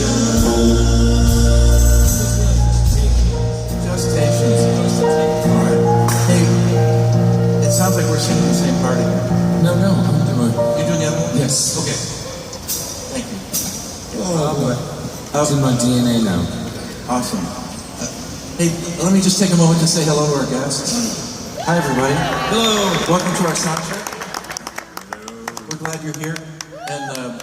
All right. Hey, it sounds like we're singing the same part again. No, I'm doing. You doing the other one? Yes. Okay. Thank you. It's in my DNA now. Awesome. Hey, let me just take a moment to say hello to our guests. Hi, everybody. Hello. Welcome to our sound check. We're glad you're here, and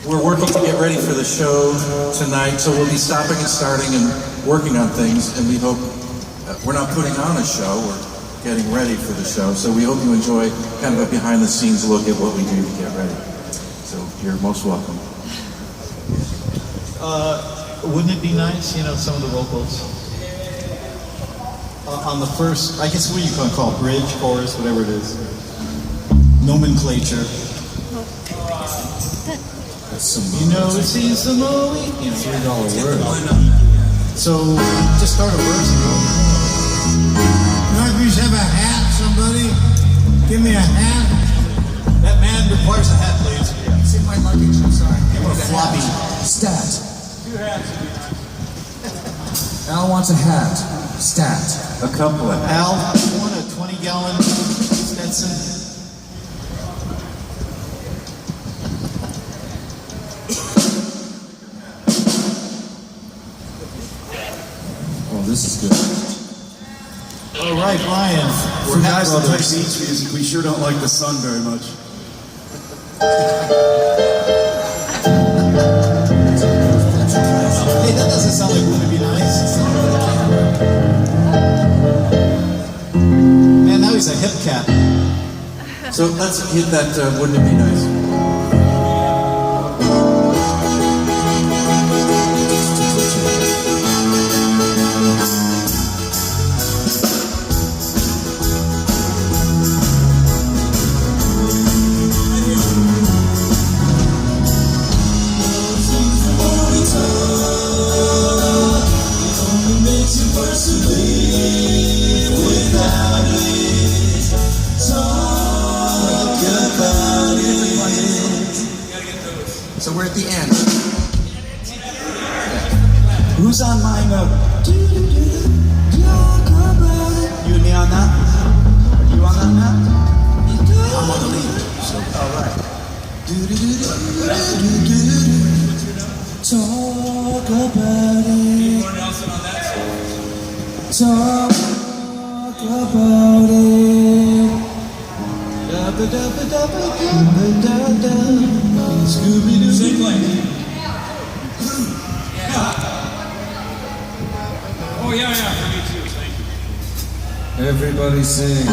we're working to get ready for the show tonight. So we'll be stopping and starting and working on things, and we hope we're not putting on a show. We're getting ready for the show. So we hope you enjoy kind of a behind-the-scenes look at what we do to get ready. So you're most welcome. Wouldn't it be nice, some of the vocals on the first, I guess what you can call bridge, chorus, whatever it is, nomenclature. That's some. It's the movie. $3 word. So just start a verse and go. You have a hat, somebody? Give me a hat. That man requires a hat, please. It's in my luggage, I'm sorry. Give a floppy. Stat. Al wants a hat. Stat. A couple of Al, you want a 20-gallon Stetson? Oh, this is good. All right, Brian. For guys that play beach music, we sure don't like the sun very much. Hey, that doesn't sound like Wouldn't It Be Nice? Man, now he's a hip cat. So let's hit that, wouldn't it be nice? So we're at the end. Who's on my note? You and me on that? Are you on that, Matt? I'm on the lead. So. All right. Talk about it. Anyone else on that song? Talk about it. Scooby-Doo. Same place. Oh, yeah, for me too. Thank you. Everybody sing.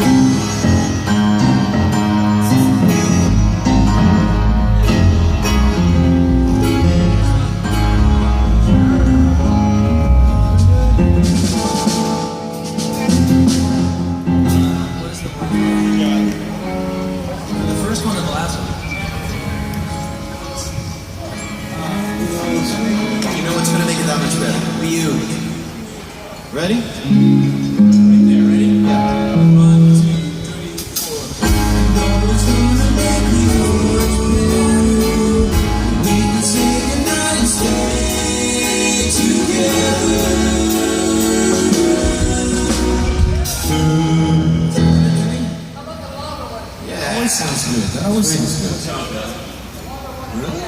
The first one or the last one? You know what's gonna make it that much better? You. Ready? Right there, ready? Yeah. 1, 2, 3, 4. That always sounds good. That always sounds good. Really?